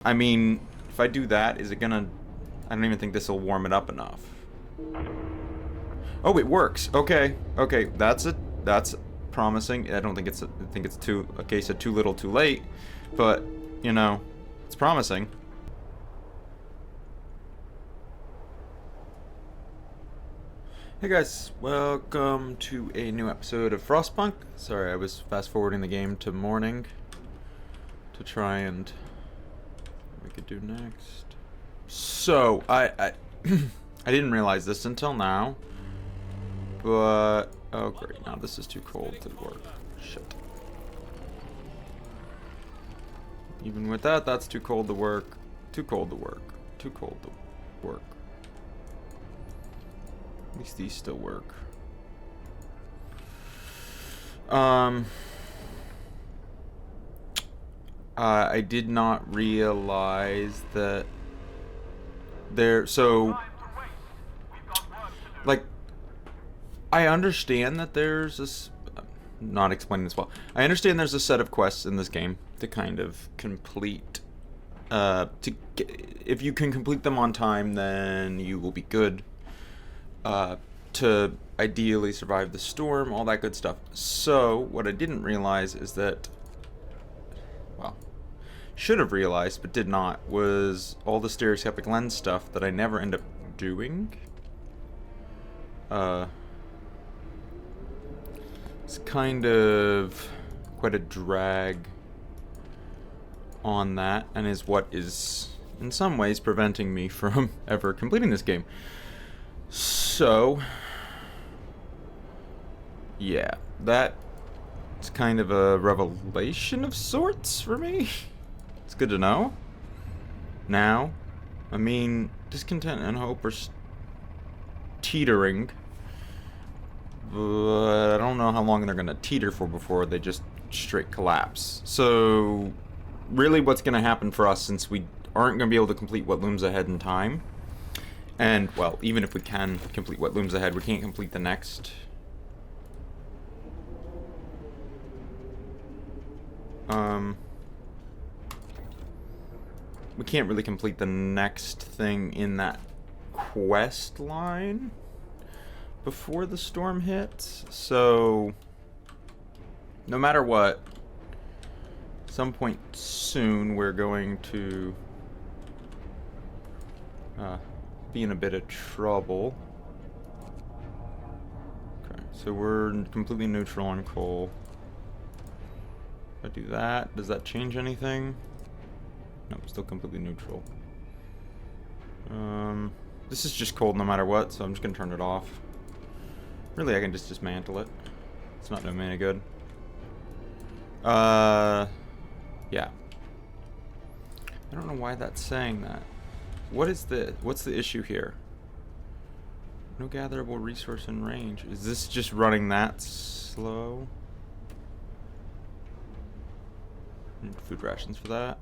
I mean, if I do that, is it gonna... I don't even think this will warm it up enough. Oh, it works. Okay. Okay, that's promising. I don't think it's I think it's a case of too little, too late, but you know, it's promising. Hey guys, welcome to a new episode of Frostpunk. Sorry, I was fast forwarding the game to morning to try and what we could do next. So I I didn't realize this until now, but oh great, now this is too cold to work. Shit. Even with that, that's too cold to work. Too cold to work. Too cold to work. At least these still work. I did not realize that like, I understand that there's this, not explaining this well. I understand there's a set of quests in this game to kind of complete, if you can complete them on time, then you will be good. To ideally survive the storm, all that good stuff. So, what I didn't realize is that, well, should have realized but did not, was all the stereoscopic lens stuff that I never end up doing. It's kind of quite a drag on that, and is what is in some ways preventing me from ever completing this game. So, yeah, that's kind of a revelation of sorts for me. It's good to know. Now, I mean, discontent and hope are teetering, but I don't know how long they're gonna teeter for before they just straight collapse. So, really what's gonna happen for us, since we aren't gonna be able to complete what looms ahead in time, and, well, even if we can complete what looms ahead, we can't complete the next. We can't really complete the next thing in that quest line before the storm hits. So, no matter what, some point soon we're going to be in a bit of trouble. Okay, so we're completely neutral on coal. If I do that, does that change anything? No, still completely neutral. This is just cold no matter what, so I'm just gonna turn it off. Really, I can just dismantle it. It's not doing me any good. Yeah. I don't know why that's saying that. What's the issue here? No gatherable resource in range. Is this just running that slow? Need food rations for that.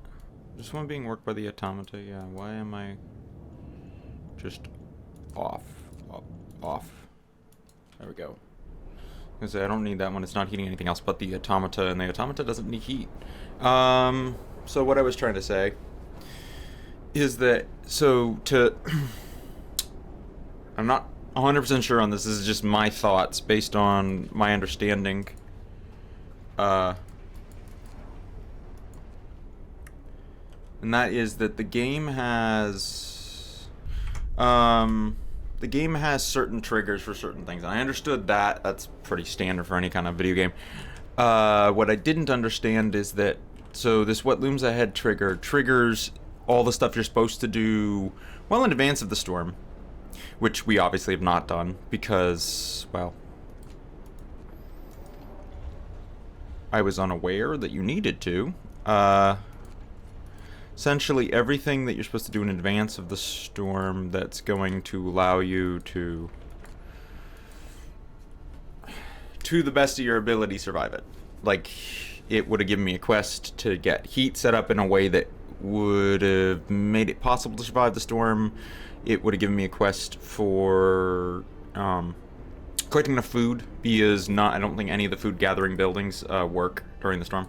Just one being worked by the automata. Yeah, why am I just off? There we go. I was gonna say, I don't need that one. It's not heating anything else but the automata, and the automata doesn't need heat. So what I was trying to say is that, I'm not 100% sure on this. This is just my thoughts based on my understanding. And that is that the game has certain triggers for certain things. And I understood that. That's pretty standard for any kind of video game. What I didn't understand is that, so this what looms ahead trigger triggers all the stuff you're supposed to do well in advance of the storm, which we obviously have not done because, well, I was unaware that you needed to. Essentially everything that you're supposed to do in advance of the storm that's going to allow you to the best of your ability, survive it. Like, it would have given me a quest to get heat set up in a way that would have made it possible to survive the storm. It would have given me a quest for collecting enough food, because I don't think any of the food gathering buildings work during the storm.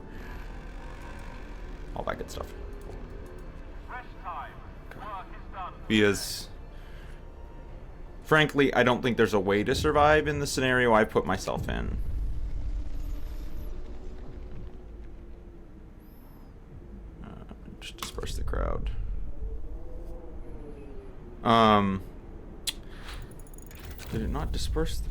All that good stuff. Because, frankly, I don't think there's a way to survive in the scenario I put myself in. Just disperse the crowd. Did it not disperse?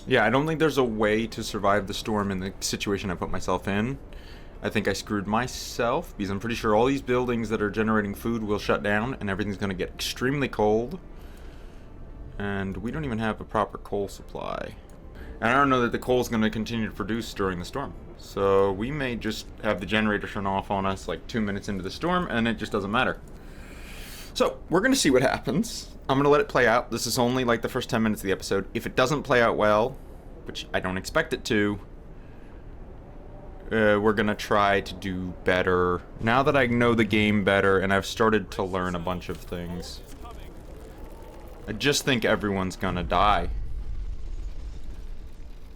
Yeah, I don't think there's a way to survive the storm in the situation I put myself in. I think I screwed myself because I'm pretty sure all these buildings that are generating food will shut down and everything's going to get extremely cold. And we don't even have a proper coal supply. And I don't know that the coal is going to continue to produce during the storm. So we may just have the generator turn off on us like 2 minutes into the storm and it just doesn't matter. So we're going to see what happens. I'm going to let it play out. This is only like the first 10 minutes of the episode. If it doesn't play out well, which I don't expect it to, we're going to try to do better. Now that I know the game better and I've started to learn a bunch of things, I just think everyone's going to die.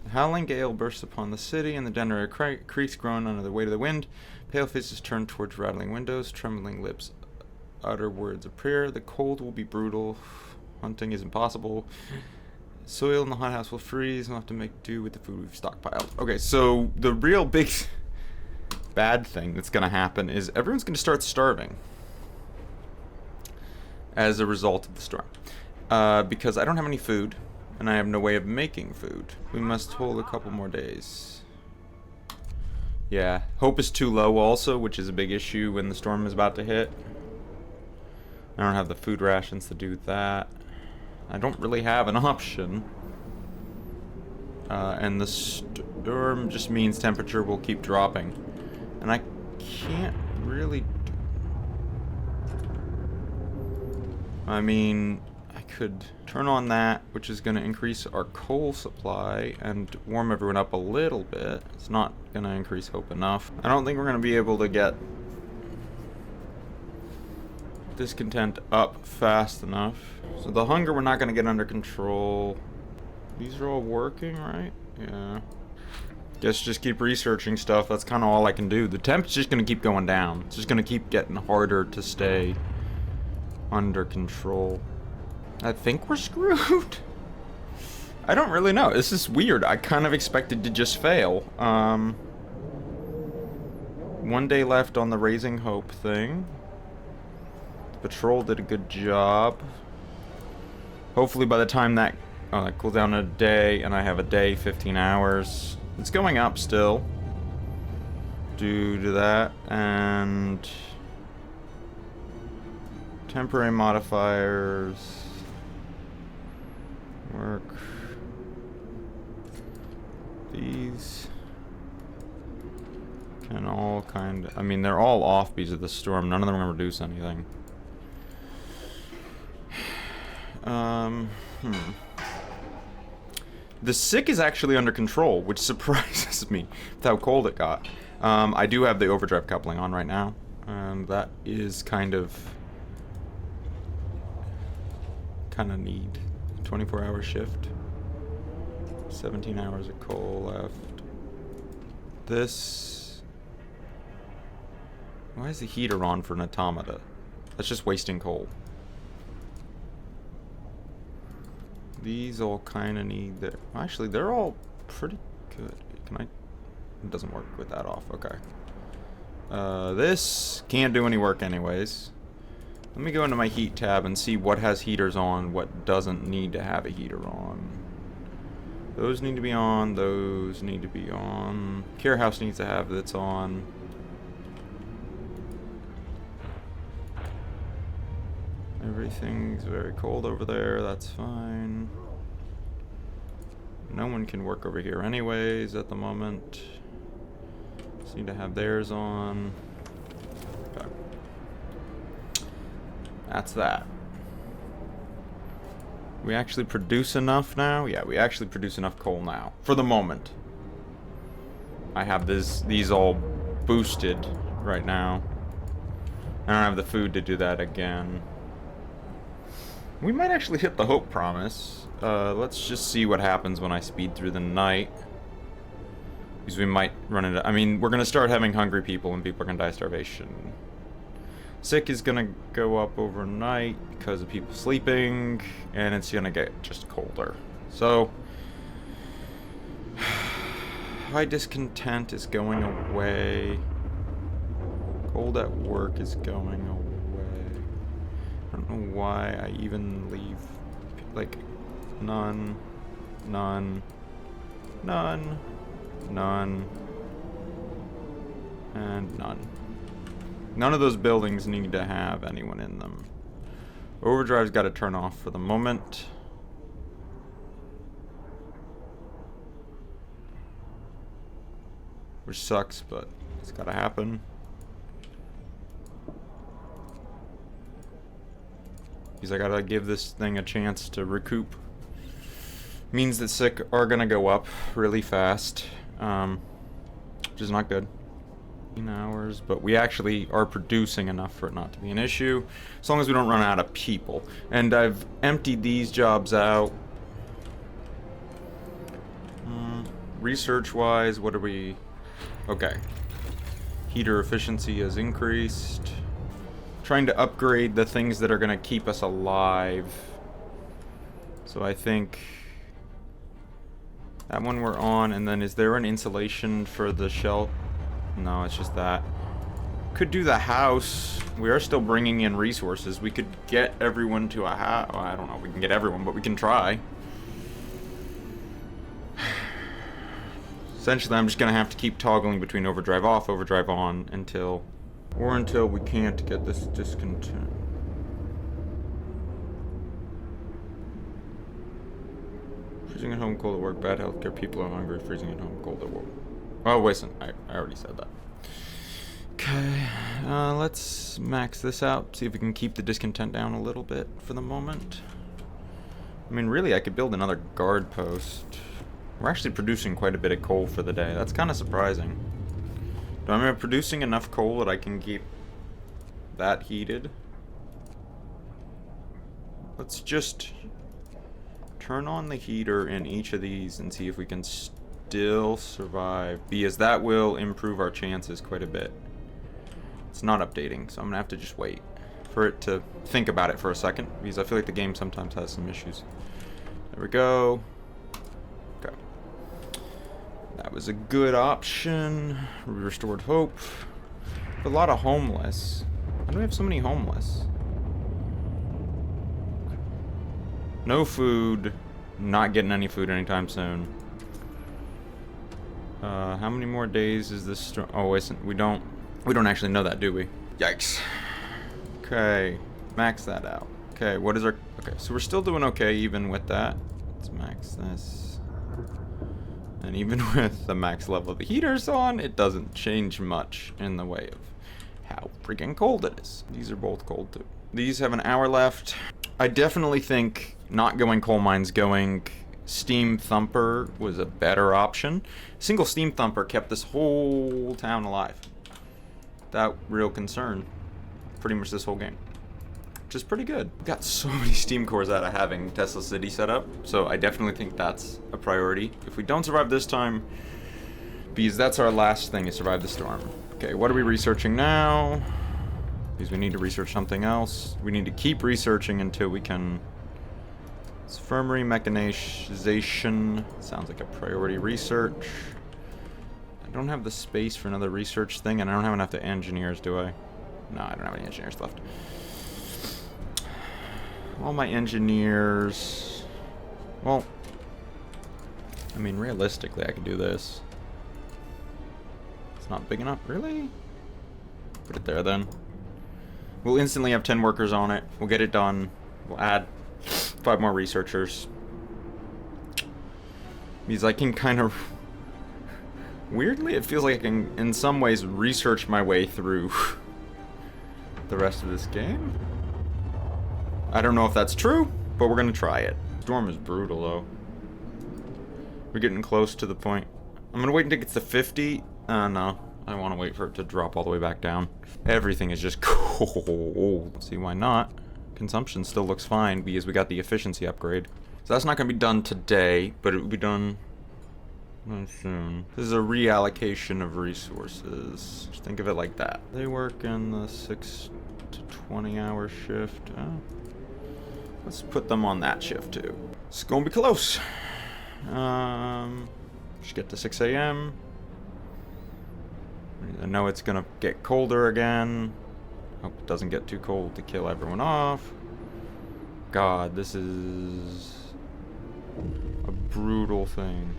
The howling gale bursts upon the city, and the generator creaks, groan under the weight of the wind. Pale faces turn towards rattling windows, trembling lips utter words of prayer. The cold will be brutal. Hunting is impossible. Soil in the hothouse will freeze. We'll have to make do with the food we've stockpiled. Okay, so the real big bad thing that's going to happen is everyone's going to start starving as a result of the storm. Because I don't have any food, and I have no way of making food. We must hold a couple more days. Yeah, hope is too low also, which is a big issue when the storm is about to hit. I don't have the food rations to do that. I don't really have an option. And the storm just means temperature will keep dropping. And I can't really... I mean, I could turn on that, which is going to increase our coal supply and warm everyone up a little bit. It's not going to increase hope enough. I don't think we're going to be able to get discontent up fast enough. So the hunger we're not going to get under control. These are all working, right? Yeah. Guess just keep researching stuff. That's kind of all I can do. The temp's just going to keep going down. It's just going to keep getting harder to stay under control. I think we're screwed. I don't really know. This is weird. I kind of expected to just fail. 1 day left on the raising hope thing. Patrol did a good job. Hopefully by the time that cools down a day and I have a day, 15 hours. It's going up still due to that. And temporary modifiers work. These can all kind of, I mean, they're all off because of the storm. None of them are going to reduce anything. The sick is actually under control, which surprises me with how cold it got. I do have the overdrive coupling on right now. That is kind of need 24-hour shift. 17 hours of coal left. This... Why is the heater on for an automata? That's just wasting coal. These all kind of need their... Actually, they're all pretty good. Can I... It doesn't work with that off. Okay. This can't do any work anyways. Let me go into my heat tab and see what has heaters on, what doesn't need to have a heater on. Those need to be on. Those need to be on. Care house needs to have that's on. Everything's very cold over there. That's fine. No one can work over here anyways at the moment. Just need to have theirs on. Okay. That's that. We actually produce enough now? Yeah, we actually produce enough coal now. For the moment. I have these all boosted right now. I don't have the food to do that again. We might actually hit the hope promise. let's just see what happens when I speed through the night. Because we might run into... I mean, we're gonna start having hungry people and people are gonna die of starvation. Sick is gonna go up overnight because of people sleeping, and it's gonna get just colder. So, high discontent is going away. Cold at work is going away. I don't know why I even leave, like, none, none, none, none, and none. None of those buildings need to have anyone in them. Overdrive's got to turn off for the moment. Which sucks, but it's got to happen. Because I got to give this thing a chance to recoup. Means that sick are going to go up really fast, which is not good. Hours, but we actually are producing enough for it not to be an issue, as long as we don't run out of people. And I've emptied these jobs out. Research-wise, what are we... Okay. Heater efficiency has increased. Trying to upgrade the things that are going to keep us alive. So I think... that one we're on, and then is there an insulation for the shell? No, it's just that. Could do the house. We are still bringing in resources. We could get everyone to a house. Well, I don't know if we can get everyone, but we can try. Essentially, I'm just going to have to keep toggling between overdrive off, overdrive on, until we can't get this discontent. Freezing at home, cold at work, bad healthcare, people are hungry, freezing at home, cold at work. Oh, wait, I already said that. Okay, let's max this out, see if we can keep the discontent down a little bit for the moment. I mean, really, I could build another guard post. We're actually producing quite a bit of coal for the day. That's kind of surprising. Am I producing enough coal that I can keep that heated? Let's just turn on the heater in each of these and see if we can still survive, because that will improve our chances quite a bit. It's not updating, so I'm gonna have to just wait for it to think about it for a second, because I feel like the game sometimes has some issues. There we go. Okay. That was a good option. We restored hope. A lot of homeless. Why do we have so many homeless? No food. Not getting any food anytime soon. How many more days is this storm? Oh, wait, we don't actually know that, do we? Yikes. Okay, max that out. Okay, what is our... Okay, so we're still doing okay even with that. Let's max this. And even with the max level of the heaters on, it doesn't change much in the way of how freaking cold it is. These are both cold too. These have an hour left. I definitely think not going coal mines, going steam thumper was a better option. Single steam thumper kept this whole town alive. Without real concern. Pretty much this whole game. Which is pretty good. We got so many steam cores out of having Tesla City set up, so I definitely think that's a priority. If we don't survive this time, because that's our last thing, is survive the storm. Okay, what are we researching now? Because we need to research something else. We need to keep researching until we can... It's infirmary mechanization. Sounds like a priority research. I don't have the space for another research thing, and I don't have enough engineers, do I? No, I don't have any engineers left. All my engineers... Well... I mean, realistically, I could do this. It's not big enough, really? Put it there, then. We'll instantly have 10 workers on it. We'll get it done. We'll add 5 more researchers. Because I can kind of... Weirdly, it feels like I can, in some ways, research my way through the rest of this game. I don't know if that's true, but we're gonna try it. Storm is brutal, though. We're getting close to the point. I'm gonna wait until it gets to 50. No. I want to wait for it to drop all the way back down. Everything is just cold. See, why not? Consumption still looks fine because we got the efficiency upgrade. So that's not going to be done today, but it will be done soon. This is a reallocation of resources. Just think of it like that. They work in the 6 to 20 hour shift. Oh. Let's put them on that shift too. It's going to be close. Just get to 6 a.m. I know it's going to get colder again. Hope it doesn't get too cold to kill everyone off. God, this is a brutal thing.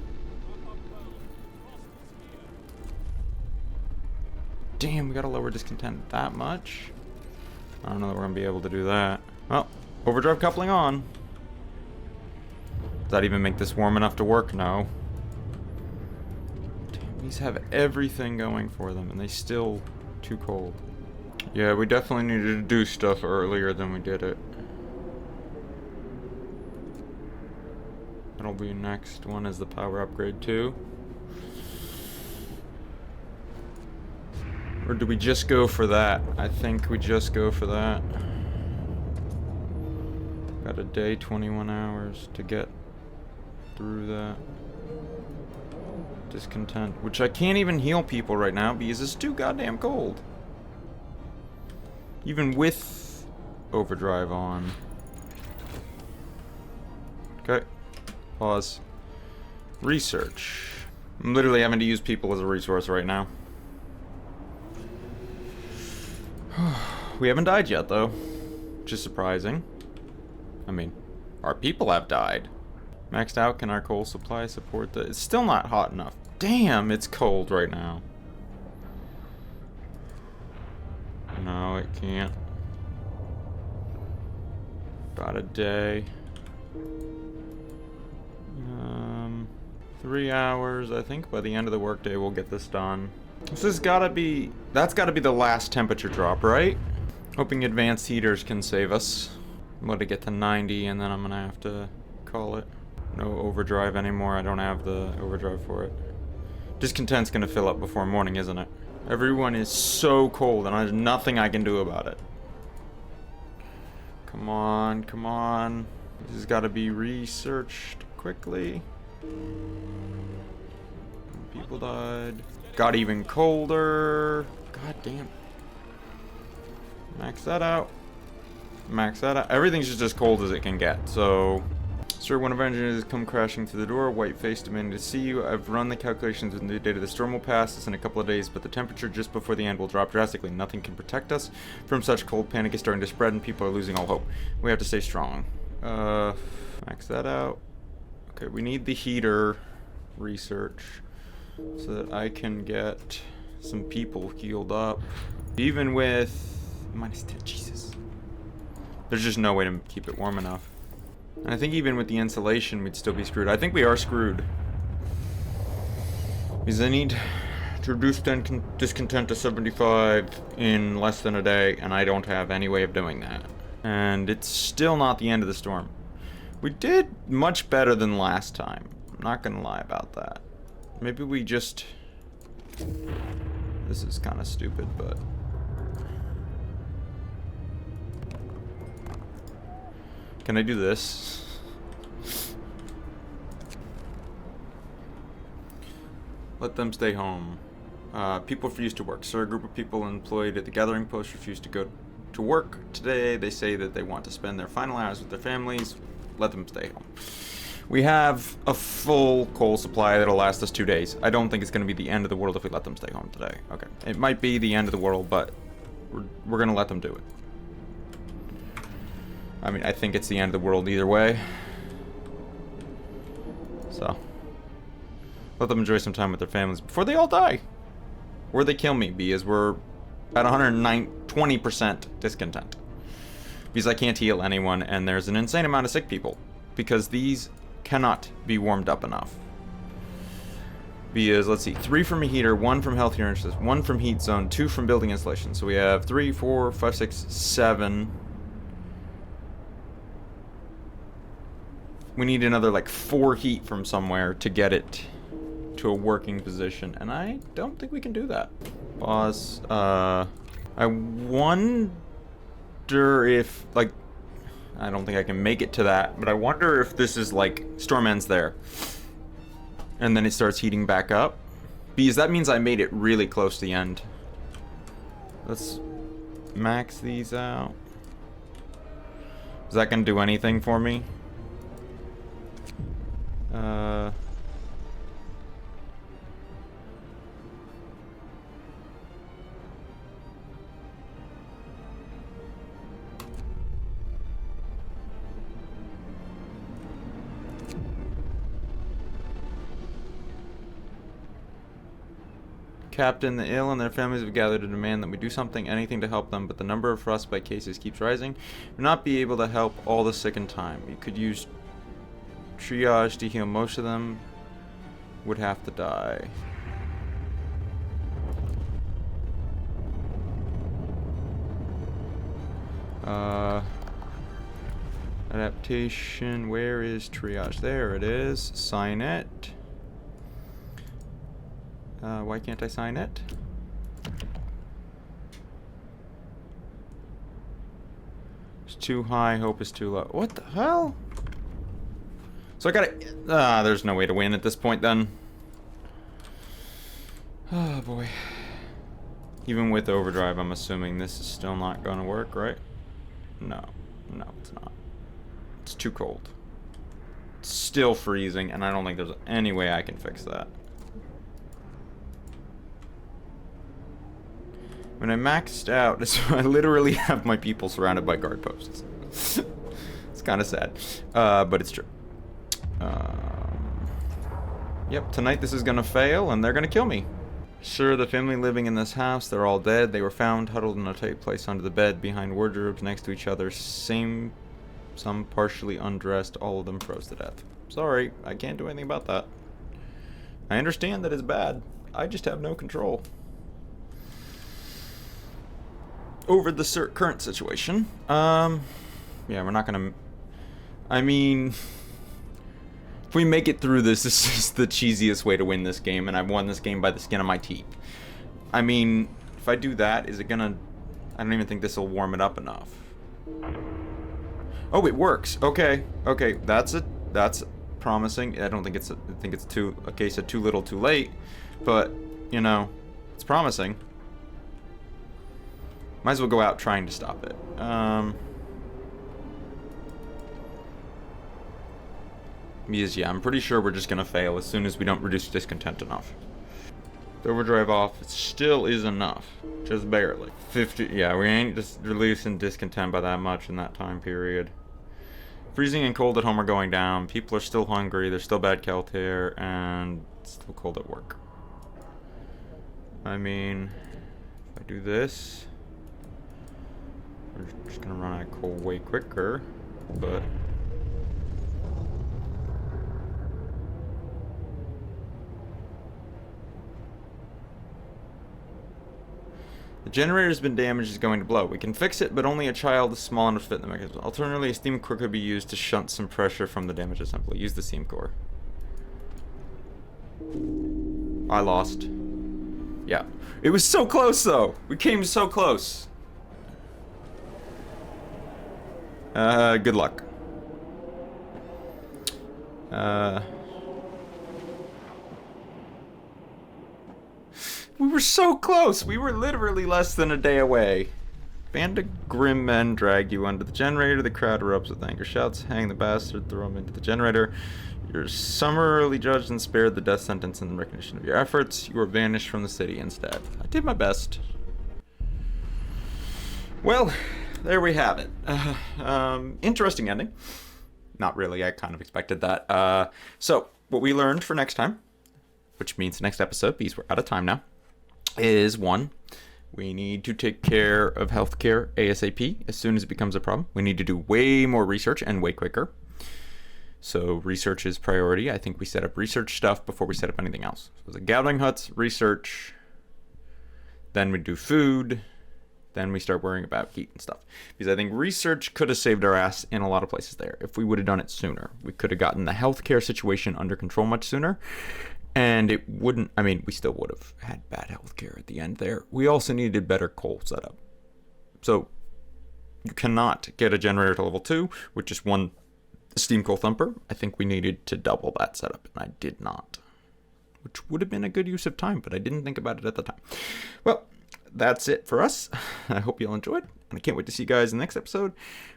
Damn, we gotta lower discontent that much? I don't know that we're gonna be able to do that. Well, overdrive coupling on. Does that even make this warm enough to work? No. Damn, these have everything going for them, and they still too cold. Yeah, we definitely needed to do stuff earlier than we did it. That'll be next one is the power upgrade too. Or do we just go for that? I think we just go for that. Got a day, 21 hours to get through that. Discontent, which I can't even heal people right now because it's too goddamn cold. Even with overdrive on. Okay. Pause. Research. I'm literally having to use people as a resource right now. We haven't died yet, though, which is surprising. I mean, our people have died. Maxed out, can our coal supply support the... It's still not hot enough. Damn, it's cold right now. No, it can't. About a day. 3 hours, I think. By the end of the workday, we'll get this done. This has gotta be... That's gotta be the last temperature drop, right? Hoping advanced heaters can save us. I'm going to get to 90 and then I'm gonna have to call it. No overdrive anymore. I don't have the overdrive for it. Discontent's gonna fill up before morning, isn't it? Everyone is so cold and there's nothing I can do about it. Come on, come on. This has got to be researched quickly. People died. Got even colder. God damn. Max that out. Max that out. Everything's just as cold as it can get, so... Sir, one of our engineers has come crashing through the door, white-faced, demanding to see you. I've run the calculations and the data. The storm will pass us in a couple of days, but the temperature just before the end will drop drastically. Nothing can protect us from such cold. Panic is starting to spread and people are losing all hope. We have to stay strong. Max that out. Okay, we need the heater research so that I can get some people healed up. Even with -10, Jesus. There's just no way to keep it warm enough. And I think even with the insulation, we'd still be screwed. I think we are screwed. Because I need to reduce discontent to 75 in less than a day, and I don't have any way of doing that. And it's still not the end of the storm. We did much better than last time. I'm not gonna lie about that. Maybe we just... This is kind of stupid, but... Can I do this? Let them stay home. People refuse to work. Sir, a group of people employed at the gathering post refuse to go to work today. They say that they want to spend their final hours with their families. Let them stay home. We have a full coal supply that'll last us 2 days. I don't think it's going to be the end of the world if we let them stay home today. Okay. It might be the end of the world, but we're going to let them do it. I mean, I think it's the end of the world either way. So, let them enjoy some time with their families before they all die. Or they kill me, because we're at 120% discontent. Because I can't heal anyone, and there's an insane amount of sick people. Because these cannot be warmed up enough. Because, let's see, 3 from a heater, 1 from health urgencies, 1 from heat zone, 2 from building insulation. So we have 3, 4, 5, 6, 7... We need another, like, 4 heat from somewhere to get it to a working position. And I don't think we can do that. Pause. I wonder if, like... I don't think I can make it to that, but I wonder if this is like storm ends there. And then it starts heating back up. Because that means I made it really close to the end. Let's max these out. Is that gonna do anything for me? Captain, the ill and their families have gathered to demand that we do something, anything to help them, but the number of frostbite cases keeps rising. We'll not be able to help all the sick in time. You could use triage to heal most of them. Would have to die. Adaptation, where is triage? There it is. Sign it. Why can't I sign it? It's too high, hope is too low. What the hell? So I gotta... there's no way to win at this point then. Oh boy. Even with overdrive, I'm assuming this is still not gonna work, right? No. No, it's not. It's too cold. It's still freezing, and I don't think there's any way I can fix that. When I maxed out, so I literally have my people surrounded by guard posts. It's kind of sad, but it's true. Yep, tonight this is gonna fail, and they're gonna kill me. Sure, the family living in this house, they're all dead. They were found huddled in a tight place under the bed, behind wardrobes next to each other. Some partially undressed, all of them froze to death. Sorry, I can't do anything about that. I understand that it's bad. I just have no control over the current situation. Yeah, we're not gonna... I mean... If we make it through this, this is the cheesiest way to win this game, and I've won this game by the skin of my teeth. I mean, if I do that, is it gonna... I don't even think this will warm it up enough. Oh, it works. Okay, okay, that's promising. I don't think it's... I think it's a case of too little, too late, but, you know, it's promising. Might as well go out trying to stop it. Because, yeah, I'm pretty sure we're just gonna fail as soon as we don't reduce discontent enough. The overdrive off, it still is enough. Just barely. 50, yeah, we ain't just releasing discontent by that much in that time period. Freezing and cold at home are going down. People are still hungry, there's still bad health here, and it's still cold at work. I mean, if I do this... We're just gonna run out of coal way quicker, but... The generator's been damaged, is going to blow. We can fix it, but only a child is small enough to fit in the mechanism. Alternatively, a steam core could be used to shunt some pressure from the damaged assembly. Use the steam core. I lost. Yeah. It was so close, though! We came so close! Good luck. We were so close! We were literally less than a day away. Band of grim men drag you under the generator. The crowd erupts with anger. Shouts, hang the bastard, throw him into the generator. You're summarily judged and spared the death sentence in recognition of your efforts. You were banished from the city instead. I did my best. Well... there we have it. Interesting ending. Not really, I kind of expected that. So, what we learned for next time, which means next episode, because we're out of time now, is 1, we need to take care of healthcare ASAP as soon as it becomes a problem. We need to do way more research and way quicker. So, research is priority. I think we set up research stuff before we set up anything else. So, the gathering huts, research, then we do food, then we start worrying about heat and stuff. Because I think research could have saved our ass in a lot of places there. If we would have done it sooner, we could have gotten the healthcare situation under control much sooner. And it wouldn't, I mean, we still would have had bad healthcare at the end there. We also needed better coal setup. So, you cannot get a generator to level 2 with just one steam coal thumper. I think we needed to double that setup, and I did not, which would have been a good use of time, but I didn't think about it at the time. Well, that's it for us. I hope you all enjoyed, and I can't wait to see you guys in the next episode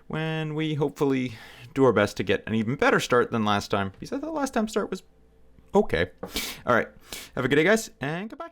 when we hopefully do our best to get an even better start than last time, because I thought last time's start was okay. All right, have a good day, guys, and goodbye.